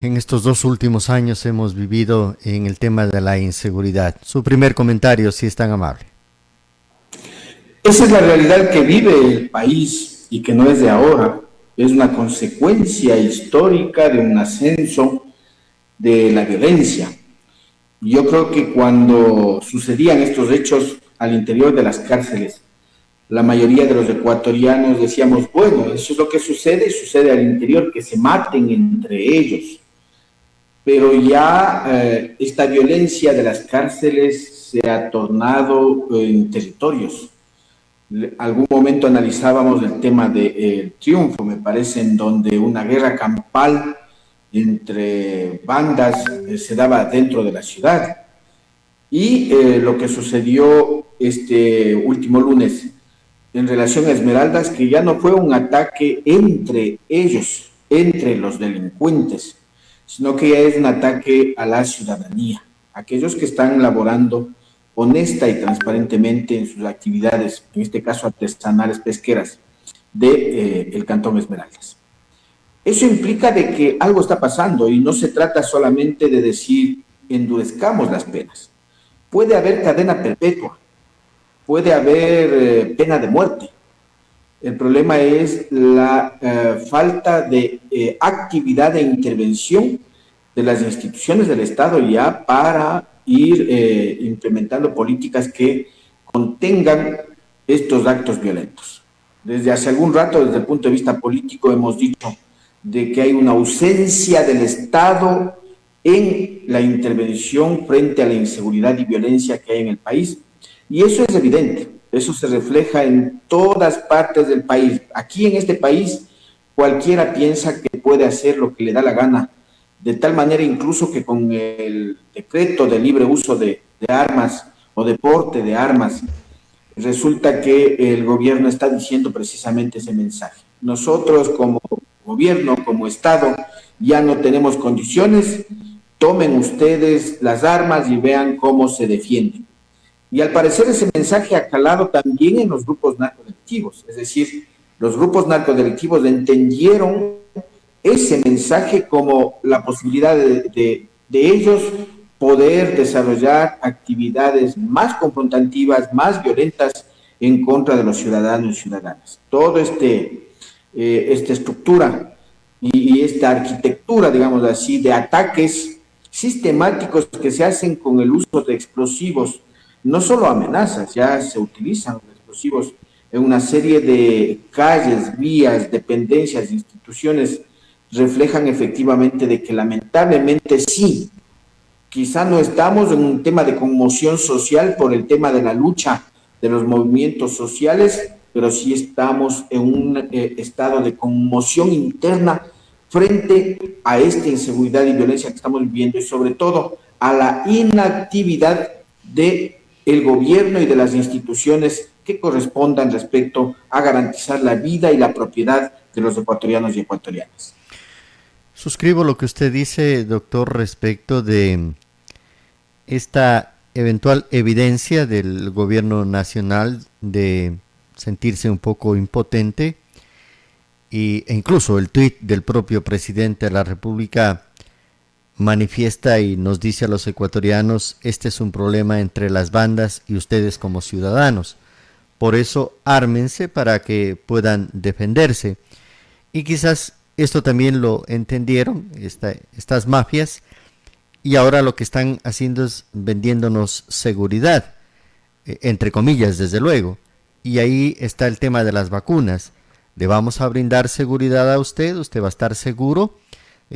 En estos 2 últimos años hemos vivido en el tema de la inseguridad. Su primer comentario, si es tan amable. Esa es la realidad que vive el país y que no es de ahora. Es una consecuencia histórica de un ascenso de la violencia. Yo creo que cuando sucedían estos hechos al interior de las cárceles, la mayoría de los ecuatorianos decíamos, bueno, eso es lo que sucede y sucede al interior, que se maten entre ellos. Pero ya esta violencia de las cárceles se ha tornado en territorios. Algún momento analizábamos el tema del triunfo, me parece, en donde una guerra campal entre bandas se daba dentro de la ciudad. Y lo que sucedió este último lunes en relación a Esmeraldas, que ya no fue un ataque entre ellos, entre los delincuentes, sino que ya es un ataque a la ciudadanía, aquellos que están laborando honesta y transparentemente en sus actividades, en este caso artesanales pesqueras, de el Cantón Esmeraldas. Eso implica de que algo está pasando y no se trata solamente de decir endurezcamos las penas. Puede haber cadena perpetua, puede haber pena de muerte. El problema es la falta de actividad e intervención de las instituciones del Estado ya para ir implementando políticas que contengan estos actos violentos. Desde hace algún rato, desde el punto de vista político, hemos dicho de que hay una ausencia del Estado en la intervención frente a la inseguridad y violencia que hay en el país. Y eso es evidente, eso se refleja en todas partes del país. Aquí en este país cualquiera piensa que puede hacer lo que le da la gana, de tal manera incluso que con el decreto de libre uso de armas o de porte de armas, resulta que el gobierno está diciendo precisamente ese mensaje. Nosotros como gobierno, como Estado, ya no tenemos condiciones, tomen ustedes las armas y vean cómo se defienden. Y al parecer ese mensaje ha calado también en los grupos narcodelictivos, es decir, los grupos narcodelictivos entendieron ese mensaje como la posibilidad de ellos poder desarrollar actividades más confrontativas, más violentas en contra de los ciudadanos y ciudadanas. Todo esta estructura y esta arquitectura, digamos así, de ataques sistemáticos que se hacen con el uso de explosivos, no solo amenazas, ya se utilizan los explosivos en una serie de calles, vías, dependencias, instituciones, reflejan efectivamente de que lamentablemente sí, quizá no estamos en un tema de conmoción social por el tema de la lucha de los movimientos sociales, pero sí estamos en un estado de conmoción interna frente a esta inseguridad y violencia que estamos viviendo y sobre todo a la inactividad del gobierno y de las instituciones que correspondan respecto a garantizar la vida y la propiedad de los ecuatorianos y ecuatorianas. Suscribo lo que usted dice, doctor, respecto de esta eventual evidencia del gobierno nacional de sentirse un poco impotente e incluso el tuit del propio presidente de la República manifiesta y nos dice a los ecuatorianos, este es un problema entre las bandas y ustedes como ciudadanos. Por eso ármense para que puedan defenderse. Y quizás esto también lo entendieron estas mafias y ahora lo que están haciendo es vendiéndonos seguridad, entre comillas desde luego. Y ahí está el tema de las vacunas. Le vamos a brindar seguridad a usted, usted va a estar seguro,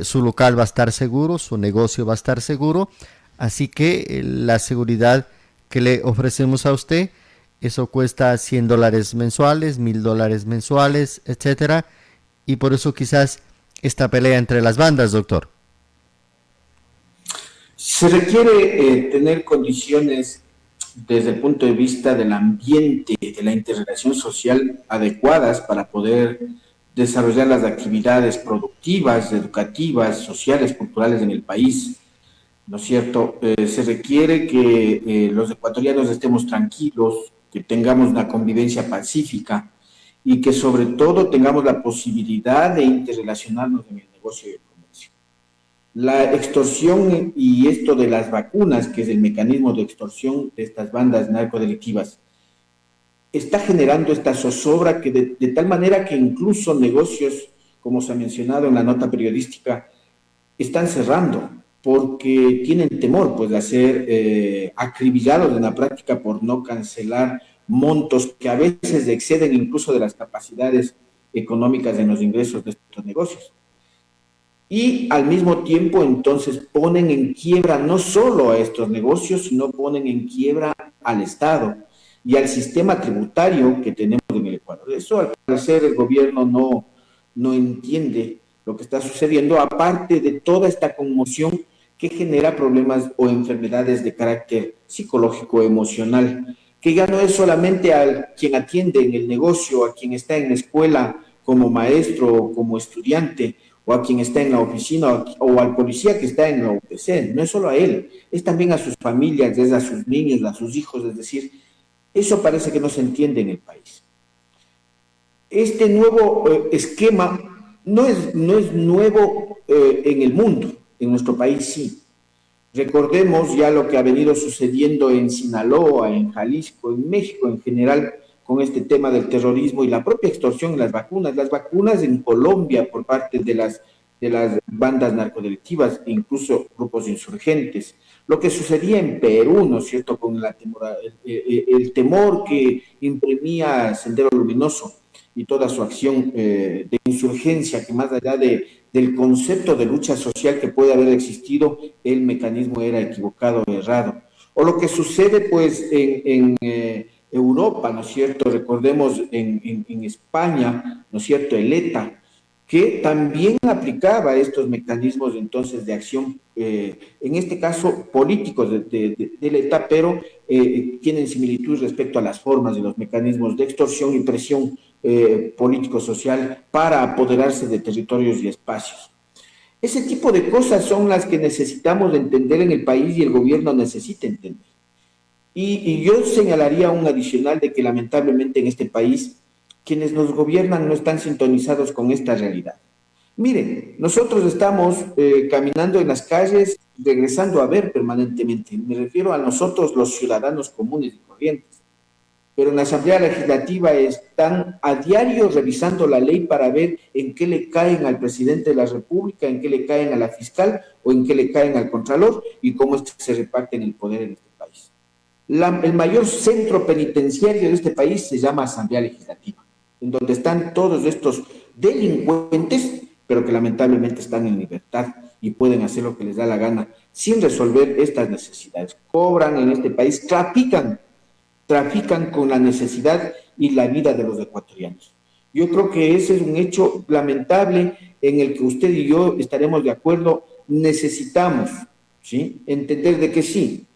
su local va a estar seguro, su negocio va a estar seguro, así que la seguridad que le ofrecemos a usted, eso cuesta $100 mensuales, $1000 mensuales, etcétera, y por eso quizás esta pelea entre las bandas, doctor. Se requiere tener condiciones desde el punto de vista del ambiente, de la interrelación social adecuadas para poder desarrollar las actividades productivas, educativas, sociales, culturales en el país, ¿no es cierto? Se requiere que los ecuatorianos estemos tranquilos, que tengamos una convivencia pacífica y que sobre todo tengamos la posibilidad de interrelacionarnos en el negocio y el comercio. La extorsión y esto de las vacunas, que es el mecanismo de extorsión de estas bandas narcodelictivas, está generando esta zozobra que de tal manera que incluso negocios, como se ha mencionado en la nota periodística, están cerrando porque tienen temor pues, de ser acribillados en la práctica por no cancelar montos que a veces exceden incluso de las capacidades económicas de los ingresos de estos negocios. Y al mismo tiempo entonces ponen en quiebra no solo a estos negocios, sino ponen en quiebra al Estado y al sistema tributario que tenemos en el Ecuador. Eso al parecer el gobierno no entiende lo que está sucediendo, aparte de toda esta conmoción que genera problemas o enfermedades de carácter psicológico, emocional, que ya no es solamente a quien atiende en el negocio, a quien está en la escuela como maestro o como estudiante, o a quien está en la oficina o al policía que está en la UPC, no es solo a él, es también a sus familias, es a sus niños, a sus hijos, es decir, eso parece que no se entiende en el país. Este nuevo esquema no es nuevo en el mundo, en nuestro país sí. Recordemos ya lo que ha venido sucediendo en Sinaloa, en Jalisco, en México en general, con este tema del terrorismo y la propia extorsión en las vacunas en Colombia por parte de las bandas narcodelictivas, incluso grupos insurgentes. Lo que sucedía en Perú, ¿no es cierto?, con el temor que imprimía Sendero Luminoso y toda su acción de insurgencia, que más allá del concepto de lucha social que puede haber existido, el mecanismo era equivocado o errado. O lo que sucede pues en Europa, ¿no es cierto? Recordemos en España, ¿no es cierto? El ETA, que también aplicaba estos mecanismos entonces de acción, en este caso políticos del ETA, pero tienen similitud respecto a las formas de los mecanismos de extorsión y presión político-social para apoderarse de territorios y espacios. Ese tipo de cosas son las que necesitamos entender en el país y el gobierno necesita entender. Y yo señalaría un adicional de que lamentablemente en este país quienes nos gobiernan no están sintonizados con esta realidad. Miren, nosotros estamos caminando en las calles, regresando a ver permanentemente. Me refiero a nosotros los ciudadanos comunes y corrientes. Pero en la Asamblea Legislativa están a diario revisando la ley para ver en qué le caen al presidente de la República, en qué le caen a la fiscal o en qué le caen al contralor y cómo se reparten el poder en este país. El mayor centro penitenciario de este país se llama Asamblea Legislativa, en donde están todos estos delincuentes, pero que lamentablemente están en libertad y pueden hacer lo que les da la gana sin resolver estas necesidades. Cobran en este país, trafican con la necesidad y la vida de los ecuatorianos. Yo creo que ese es un hecho lamentable en el que usted y yo estaremos de acuerdo. Necesitamos, ¿sí?, entender de que sí,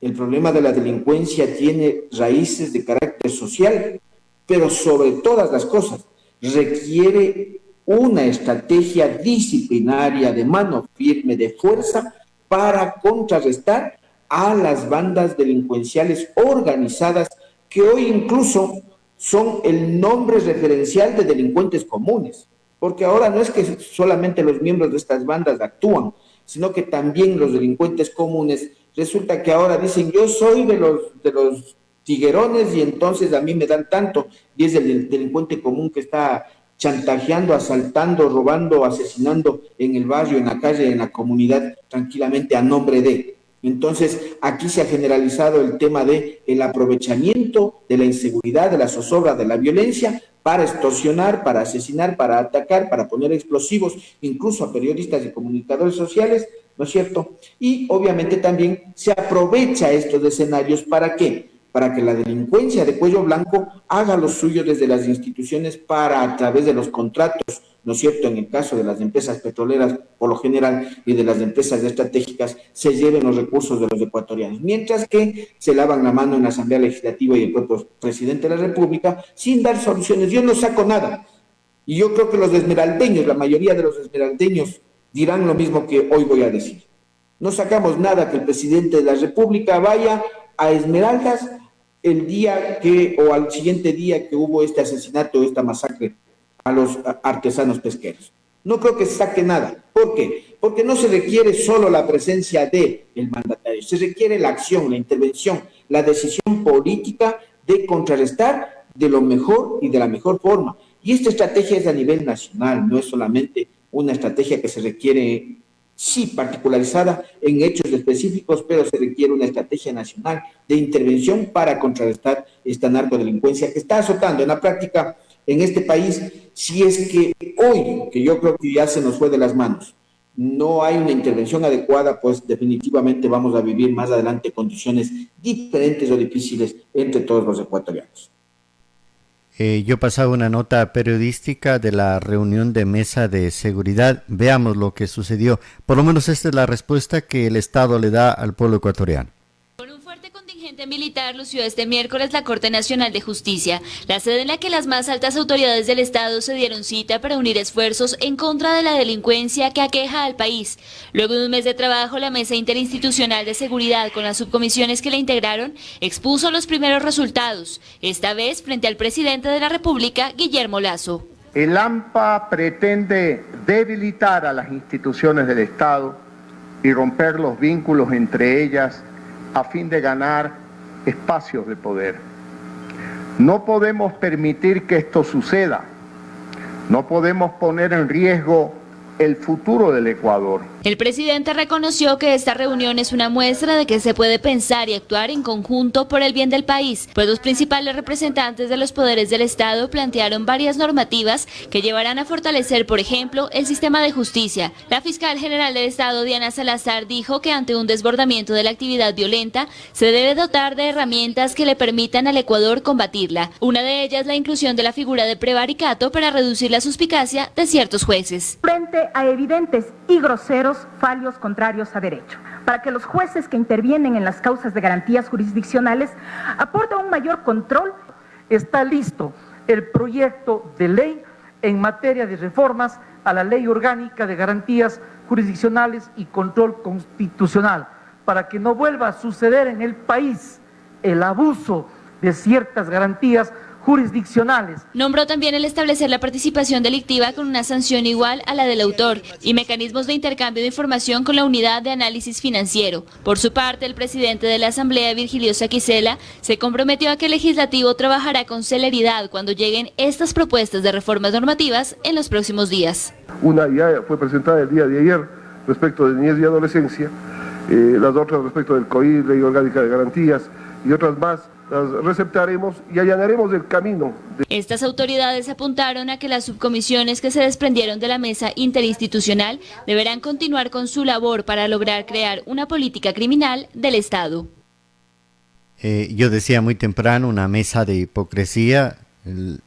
el problema de la delincuencia tiene raíces de carácter social, pero sobre todas las cosas requiere una estrategia disciplinaria de mano firme, de fuerza, para contrarrestar a las bandas delincuenciales organizadas que hoy incluso son el nombre referencial de delincuentes comunes, porque ahora no es que solamente los miembros de estas bandas actúan, sino que también los delincuentes comunes resulta que ahora dicen yo soy de los tiguerones y entonces a mí me dan tanto, y es el delincuente común que está chantajeando, asaltando, robando, asesinando en el barrio, en la calle, en la comunidad, tranquilamente a nombre de. Entonces, aquí se ha generalizado el tema de el aprovechamiento de la inseguridad, de la zozobra, de la violencia, para extorsionar, para asesinar, para atacar, para poner explosivos, incluso a periodistas y comunicadores sociales, ¿no es cierto? Y obviamente también se aprovecha estos escenarios, ¿para qué? Para que la delincuencia de cuello blanco haga lo suyo desde las instituciones para, a través de los contratos, ¿no es cierto?, en el caso de las empresas petroleras por lo general y de las empresas estratégicas, se lleven los recursos de los ecuatorianos, mientras que se lavan la mano en la Asamblea Legislativa y el propio presidente de la República sin dar soluciones. Yo no saco nada, y yo creo que los esmeraldeños, la mayoría de los esmeraldeños dirán lo mismo que hoy voy a decir. No sacamos nada que el presidente de la República vaya a Esmeraldas el día que, o al siguiente día que hubo este asesinato, esta masacre a los artesanos pesqueros. No creo que se saque nada. ¿Por qué? Porque no se requiere solo la presencia del mandatario, se requiere la acción, la intervención, la decisión política de contrarrestar de lo mejor y de la mejor forma. Y esta estrategia es a nivel nacional, no es solamente una estrategia que se requiere, sí, particularizada en hechos específicos, pero se requiere una estrategia nacional de intervención para contrarrestar esta narcodelincuencia que está azotando en la práctica en este país. Si es que hoy, que yo creo que ya se nos fue de las manos, no hay una intervención adecuada, pues definitivamente vamos a vivir más adelante condiciones diferentes o difíciles entre todos los ecuatorianos. Yo pasaba una nota periodística de la reunión de mesa de seguridad. Veamos lo que sucedió. Por lo menos esta es la respuesta que el Estado le da al pueblo ecuatoriano. Con un fuerte contingente militar lució este miércoles la Corte Nacional de Justicia, la sede en la que las más altas autoridades del Estado se dieron cita para unir esfuerzos en contra de la delincuencia que aqueja al país. Luego de un mes de trabajo, la Mesa Interinstitucional de Seguridad, con las subcomisiones que la integraron, expuso los primeros resultados, esta vez frente al presidente de la República, Guillermo Lasso. El AMPA pretende debilitar a las instituciones del Estado y romper los vínculos entre ellas a fin de ganar espacios de poder. No podemos permitir que esto suceda. No podemos poner en riesgo el futuro del Ecuador. El presidente reconoció que esta reunión es una muestra de que se puede pensar y actuar en conjunto por el bien del país, pues los principales representantes de los poderes del Estado plantearon varias normativas que llevarán a fortalecer, por ejemplo, el sistema de justicia. La fiscal general del Estado, Diana Salazar, dijo que ante un desbordamiento de la actividad violenta se debe dotar de herramientas que le permitan al Ecuador combatirla. Una de ellas, la inclusión de la figura de prevaricato para reducir la suspicacia de ciertos jueces. Frente a evidentes y groseros fallos contrarios a derecho, para que los jueces que intervienen en las causas de garantías jurisdiccionales aporten un mayor control. Está listo el proyecto de ley en materia de reformas a la Ley Orgánica de Garantías Jurisdiccionales y Control Constitucional, para que no vuelva a suceder en el país el abuso de ciertas garantías jurisdiccionales. Nombró también el establecer la participación delictiva con una sanción igual a la del autor y mecanismos de intercambio de información con la Unidad de Análisis Financiero. Por su parte, el presidente de la Asamblea, Virgilio Saquicela, se comprometió a que el legislativo trabajará con celeridad cuando lleguen estas propuestas de reformas normativas en los próximos días. Una ya fue presentada el día de ayer respecto de niñez y adolescencia, las otras respecto del COI, Ley Orgánica de Garantías y otras más. Las receptaremos y allanaremos el camino. Estas autoridades apuntaron a que las subcomisiones que se desprendieron de la mesa interinstitucional deberán continuar con su labor para lograr crear una política criminal del Estado. Yo decía muy temprano, una mesa de hipocresía. El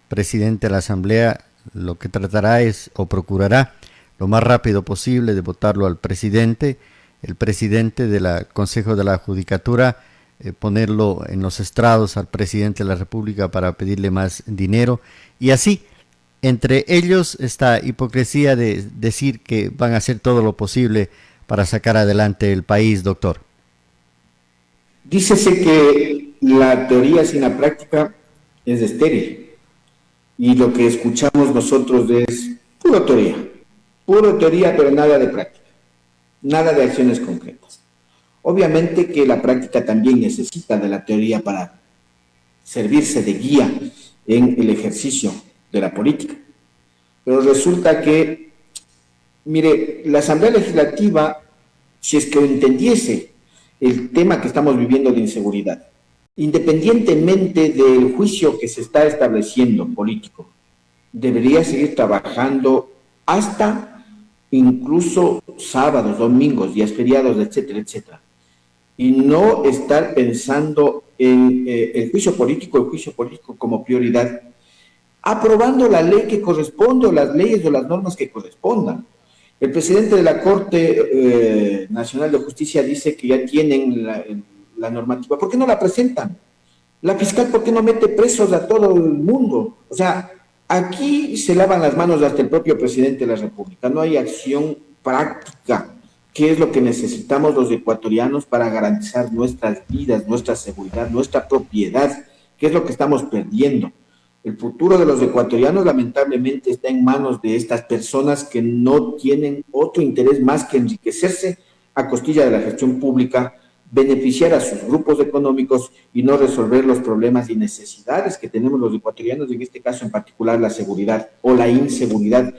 presidente de la Asamblea lo que tratará es, o procurará, lo más rápido posible de votarlo al presidente. El presidente del Consejo de la Judicatura ponerlo en los estrados al presidente de la República para pedirle más dinero, y así, entre ellos esta hipocresía de decir que van a hacer todo lo posible para sacar adelante el país, doctor. Dícese que la teoría sin la práctica es estéril, y lo que escuchamos nosotros es pura teoría, pero nada de práctica, nada de acciones concretas. Obviamente que la práctica también necesita de la teoría para servirse de guía en el ejercicio de la política. Pero resulta que, mire, la Asamblea Legislativa, si es que entendiese el tema que estamos viviendo de inseguridad, independientemente del juicio que se está estableciendo político, debería seguir trabajando hasta incluso sábados, domingos, días feriados, etcétera, etcétera. Y no estar pensando en el juicio político como prioridad, aprobando la ley que corresponde, o las leyes o las normas que correspondan. El presidente de la Corte Nacional de Justicia dice que ya tienen la normativa. ¿Por qué no la presentan? La fiscal, ¿por qué no mete presos a todo el mundo? O sea, aquí se lavan las manos hasta el propio presidente de la República. No hay acción práctica. ¿Qué es lo que necesitamos los ecuatorianos para garantizar nuestras vidas, nuestra seguridad, nuestra propiedad? ¿Qué es lo que estamos perdiendo? El futuro de los ecuatorianos lamentablemente está en manos de estas personas que no tienen otro interés más que enriquecerse a costilla de la gestión pública, beneficiar a sus grupos económicos y no resolver los problemas y necesidades que tenemos los ecuatorianos, en este caso en particular la seguridad o la inseguridad